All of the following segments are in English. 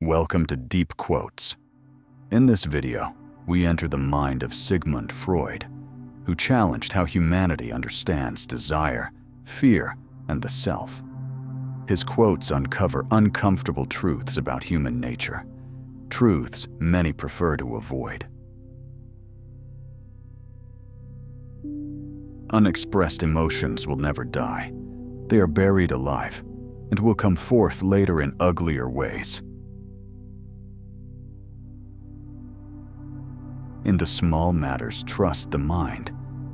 Welcome to Deep Quotes. In this video, we enter the mind of Sigmund Freud, who challenged how humanity understands desire, fear, and the self. His quotes uncover uncomfortable truths about human nature, truths many prefer to avoid. Unexpressed emotions will never die. They are buried alive and will come forth later in uglier ways. In the small matters, trust the mind.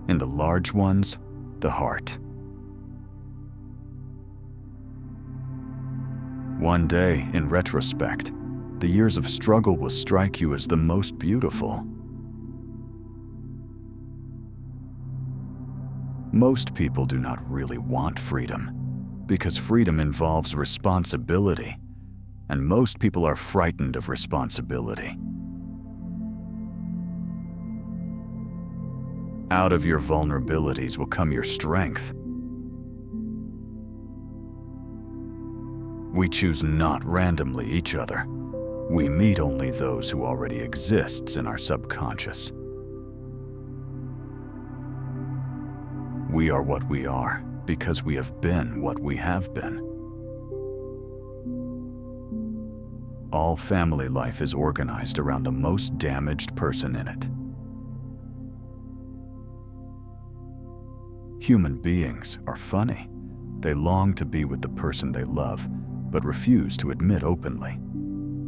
In the large ones, the heart. One day, in retrospect, the years of struggle will strike you as the most beautiful. Most people do not really want freedom, because freedom involves responsibility, and most people are frightened of responsibility. Out of your vulnerabilities will come your strength. We choose not randomly each other. We meet only those who already exists in our subconscious. We are what we are because we have been what we have been. All family life is organized around the most damaged person in it. Human beings are funny. They long to be with the person they love, but refuse to admit openly.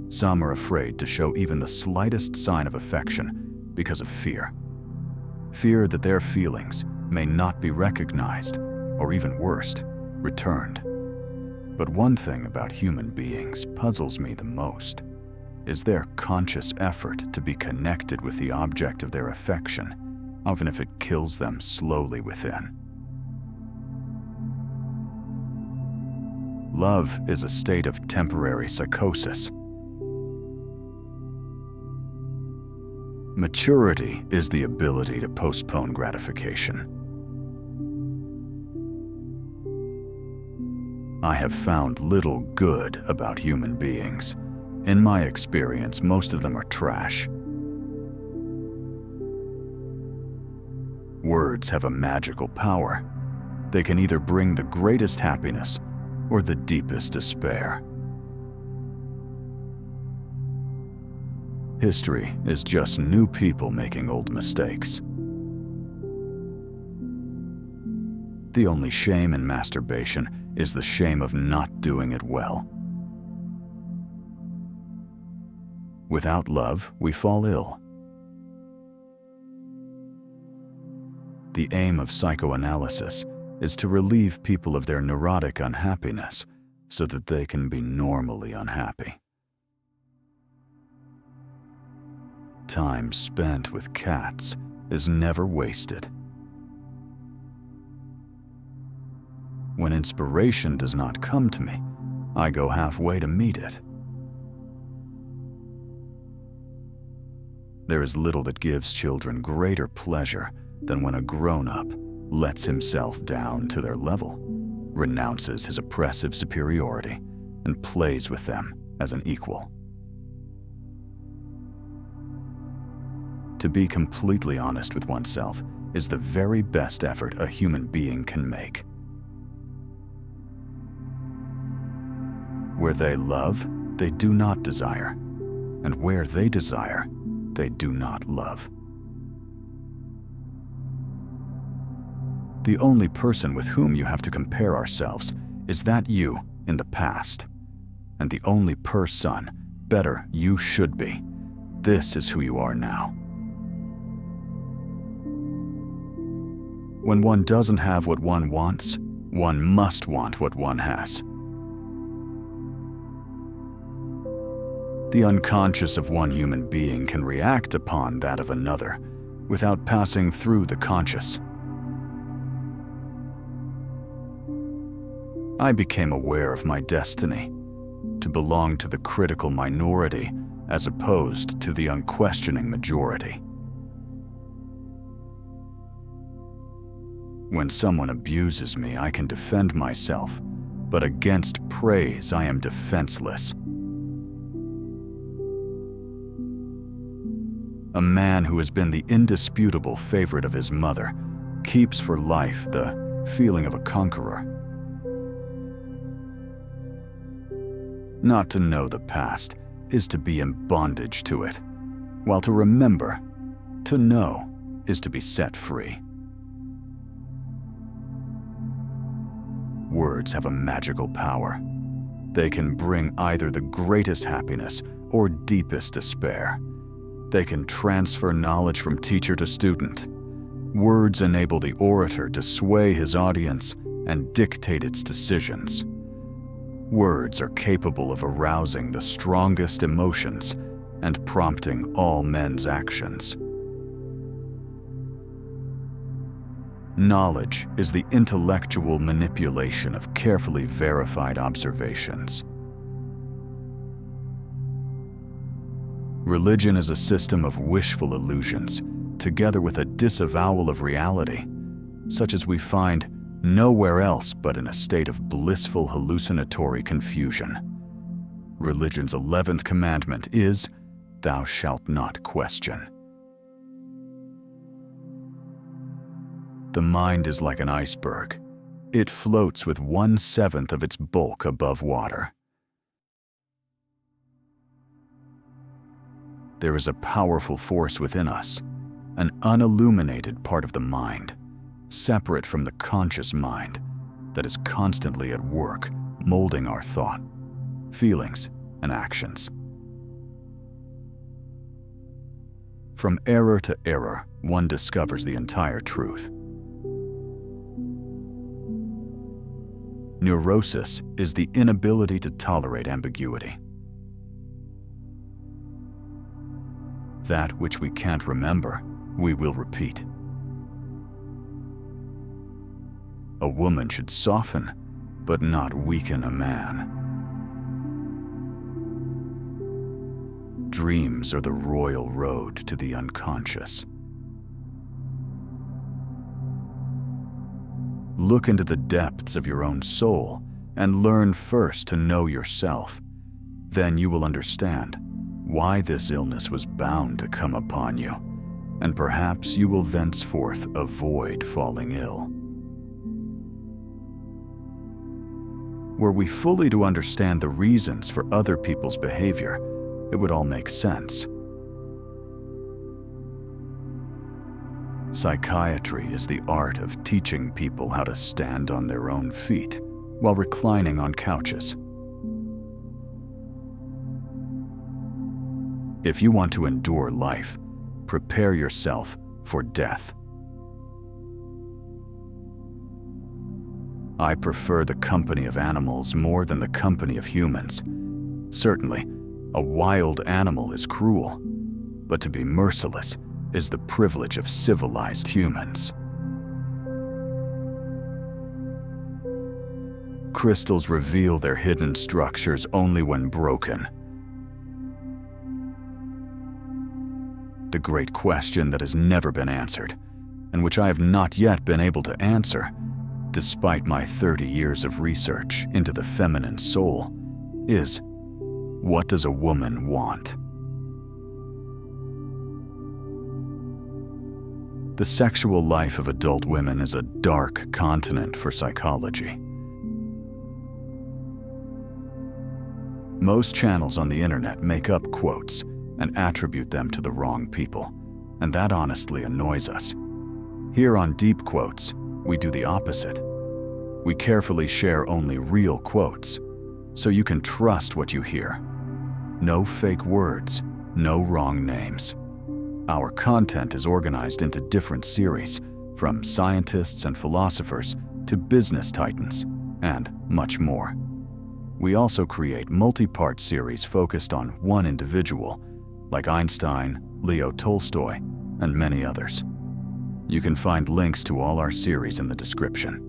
Some are afraid to show even the slightest sign of affection because of fear. Fear that their feelings may not be recognized, or even worse, returned. But one thing about human beings puzzles me the most is their conscious effort to be connected with the object of their affection, even if it kills them slowly within. Love is a state of temporary psychosis. Maturity is the ability to postpone gratification. I have found little good about human beings. In my experience, most of them are trash. Words have a magical power. They can either bring the greatest happiness or the deepest despair. History is just new people making old mistakes. The only shame in masturbation is the shame of not doing it well. Without love, we fall ill. The aim of psychoanalysis is to relieve people of their neurotic unhappiness so that they can be normally unhappy. Time spent with cats is never wasted. When inspiration does not come to me, I go halfway to meet it. There is little that gives children greater pleasure than when a grown-up lets himself down to their level, renounces his oppressive superiority, and plays with them as an equal. To be completely honest with oneself is the very best effort a human being can make. Where they love, they do not desire, and where they desire, they do not love. The only person with whom you have to compare ourselves is that you in the past, and the only person better you should be. This is who you are now. When one doesn't have what one wants, one must want what one has. The unconscious of one human being can react upon that of another without passing through the conscious. I became aware of my destiny, to belong to the critical minority as opposed to the unquestioning majority. When someone abuses me, I can defend myself, but against praise I am defenseless. a man who has been the indisputable favorite of his mother, keeps for life the feeling of a conqueror. Not to know the past is to be in bondage to it, while to remember, to know, is to be set free. Words have a magical power. They can bring either the greatest happiness or deepest despair. They can transfer knowledge from teacher to student. Words enable the orator to sway his audience and dictate its decisions. Words are capable of arousing the strongest emotions and prompting all men's actions. Knowledge is the intellectual manipulation of carefully verified observations. Religion is a system of wishful illusions, together with a disavowal of reality, such as we find nowhere else but in a state of blissful hallucinatory confusion. Religion's 11th commandment is, "Thou shalt not question." The mind is like an iceberg. It floats with 1/7 of its bulk above water. There is a powerful force within us, an unilluminated part of the mind, separate from the conscious mind, that is constantly at work, molding our thought, feelings, and actions. From error to error, one discovers the entire truth. Neurosis is the inability to tolerate ambiguity. That which we can't remember, we will repeat. A woman should soften, but not weaken a man. Dreams are the royal road to the unconscious. Look into the depths of your own soul and learn first to know yourself. Then you will understand why this illness was bound to come upon you, and perhaps you will thenceforth avoid falling ill. Were we fully to understand the reasons for other people's behavior, it would all make sense. Psychiatry is the art of teaching people how to stand on their own feet while reclining on couches. If you want to endure life, prepare yourself for death. I prefer the company of animals more than the company of humans. Certainly, a wild animal is cruel, but to be merciless is the privilege of civilized humans. Crystals reveal their hidden structures only when broken. The great question that has never been answered, and which I have not yet been able to answer, despite my 30 years of research into the feminine soul, is, what does a woman want? The sexual life of adult women is a dark continent for psychology. Most channels on the internet make up quotes and attribute them to the wrong people, and that honestly annoys us. Here on Deep Quotes, we do the opposite. We carefully share only real quotes, so you can trust what you hear. No fake words, no wrong names. Our content is organized into different series, from scientists and philosophers to business titans, and much more. We also create multi-part series focused on one individual, like Einstein, Leo Tolstoy, and many others. You can find links to all our series in the description.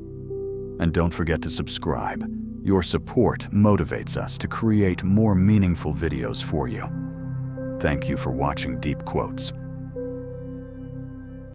And don't forget to subscribe. Your support motivates us to create more meaningful videos for you. Thank you for watching Deep Quotes.